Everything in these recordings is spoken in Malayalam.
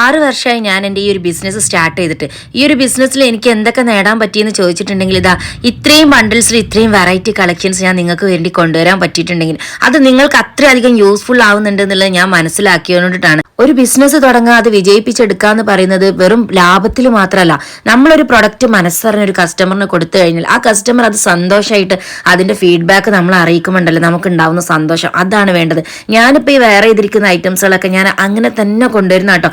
6 വർഷമായി ഞാൻ എൻ്റെ ഈ ഒരു ബിസിനസ് സ്റ്റാർട്ട് ചെയ്തിട്ട്. ഈ ഒരു ബിസിനസ്സിൽ എനിക്ക് എന്തൊക്കെ നേടാൻ പറ്റിയെന്ന് ചോദിച്ചിട്ടുണ്ടെങ്കിൽ ഇതാ ഇത്രയും ബണ്ടിൽസിൽ ഇത്രയും വെറൈറ്റി കളക്ഷൻസ് ഞാൻ നിങ്ങൾക്ക് വേണ്ടി കൊണ്ടുവരാൻ പറ്റിയിട്ടുണ്ടെങ്കിൽ അത് നിങ്ങൾക്ക് അത്രയധികം യൂസ്ഫുൾ ആവുന്നുണ്ട് എന്നുള്ളത് ഞാൻ മനസ്സിലാക്കിയതുകൊണ്ടിട്ടാണ്. ഒരു ബിസിനസ് തുടങ്ങുക, അത് വിജയിപ്പിച്ചെടുക്കുക എന്ന് പറയുന്നത് വെറും ലാഭത്തിൽ മാത്രമല്ല. നമ്മളൊരു പ്രൊഡക്റ്റ് മനസ്സറിഞ്ഞ ഒരു കസ്റ്റമറിന് കൊടുത്തു കഴിഞ്ഞാൽ ആ കസ്റ്റമർ അത് സന്തോഷമായിട്ട് അതിന്റെ ഫീഡ്ബാക്ക് നമ്മൾ അറിയിക്കുമ്പോണ്ടല്ലോ നമുക്ക് ഉണ്ടാവുന്ന സന്തോഷം, അതാണ് വേണ്ടത്. ഞാനിപ്പോൾ ഈ വേറെ ചെയ്തിരിക്കുന്ന ഐറ്റംസുകളൊക്കെ ഞാൻ അങ്ങനെ തന്നെ കൊണ്ടുവരുന്ന കേട്ടോ.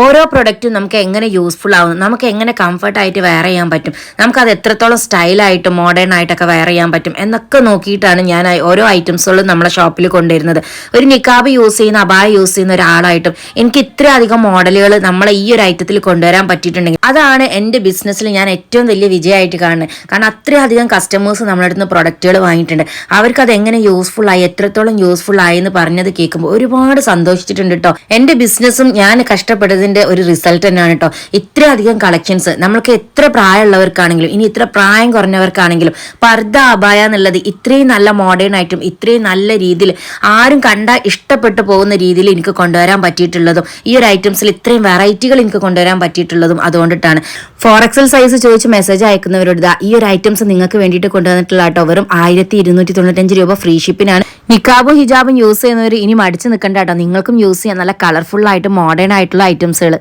ഓരോ പ്രൊഡക്റ്റും നമുക്ക് എങ്ങനെ യൂസ്ഫുൾ ആവും, നമുക്ക് എങ്ങനെ കംഫർട്ടായിട്ട് വെയർ ചെയ്യാൻ പറ്റും, നമുക്കത് എത്രത്തോളം സ്റ്റൈലായിട്ട് മോഡേൺ ആയിട്ടൊക്കെ വെയർ ചെയ്യാൻ പറ്റും എന്നൊക്കെ നോക്കിയിട്ടാണ് ഞാൻ ഓരോ ഐറ്റംസുകളും നമ്മളെ ഷോപ്പിൽ കൊണ്ടുവരുന്നത്. ഒരു നിക്കാബ് യൂസ് ചെയ്യുന്ന, അബായ യൂസ് ചെയ്യുന്ന ഒരാളായിട്ടും എനിക്ക് ഇത്രയധികം മോഡലുകൾ നമ്മളെ ഈ ഒരു ഐറ്റത്തിൽ കൊണ്ടുവരാൻ പറ്റിയിട്ടുണ്ടെങ്കിൽ അതാണ് എൻ്റെ ബിസിനസ്സിൽ ഞാൻ ഏറ്റവും വലിയ വിജയമായിട്ട് കാണുന്നത്. കാരണം അത്രയധികം കസ്റ്റമേഴ്സ് നമ്മുടെ അടുത്ത് പ്രൊഡക്റ്റുകൾ വാങ്ങിയിട്ടുണ്ട്. അവർക്ക് അത് എങ്ങനെ യൂസ്ഫുൾ ആയി, എത്രത്തോളം യൂസ്ഫുൾ ആയി എന്ന് പറഞ്ഞത് കേൾക്കുമ്പോൾ ഒരുപാട് സന്തോഷിച്ചിട്ടുണ്ട് കേട്ടോ. എൻ്റെ ബിസിനസ്സും ഞാൻ കഷ്ടപ്പെട്ടതിന്റെ ഒരു റിസൾട്ട് തന്നെയാണ് കേട്ടോ. ഇത്രയധികം കളക്ഷൻസ് നമ്മൾക്ക് എത്ര പ്രായമുള്ളവർക്കാണെങ്കിലും ഇനി ഇത്ര പ്രായം കുറഞ്ഞവർക്കാണെങ്കിലും പർദ്ദ അബായ എന്നുള്ളത് ഇത്രയും നല്ല മോഡേൺ ആയിട്ടും ഇത്രയും നല്ല രീതിയിൽ ആരും കണ്ടാൽ ഇഷ്ടപ്പെട്ടു പോകുന്ന രീതിയിൽ എനിക്ക് കൊണ്ടുവരാൻ പറ്റിയിട്ടുള്ളതും ഈ ഒരു ഐറ്റംസിൽ ഇത്രയും വെറൈറ്റികൾ എനിക്ക് കൊണ്ടുവരാൻ പറ്റിയിട്ടുള്ളതും അതുകൊണ്ടിട്ടാണ്. 4XL സൈസ് ചോദിച്ച് മെസ്സേജ് അയക്കുന്നവരോട് ഈ ഒരു ഐറ്റംസ് നിങ്ങൾക്ക് വേണ്ടിയിട്ട് കൊണ്ടുവന്നിട്ടുള്ള കേട്ടോ. വെറും 1295 രൂപ ഫ്രീ ഷിപ്പിനാണ്. നിക്കാബും ഹിജാബും യൂസ് ചെയ്യുന്നവർ ഇനി മടിച്ചു നിൽക്കണ്ട കേട്ടോ. നിങ്ങൾക്കും യൂസ് ചെയ്യാൻ നല്ല കളർഫുൾ ആയിട്ട് മോഡേൺ ആയിട്ടുള്ള ഐറ്റംസുകൾ.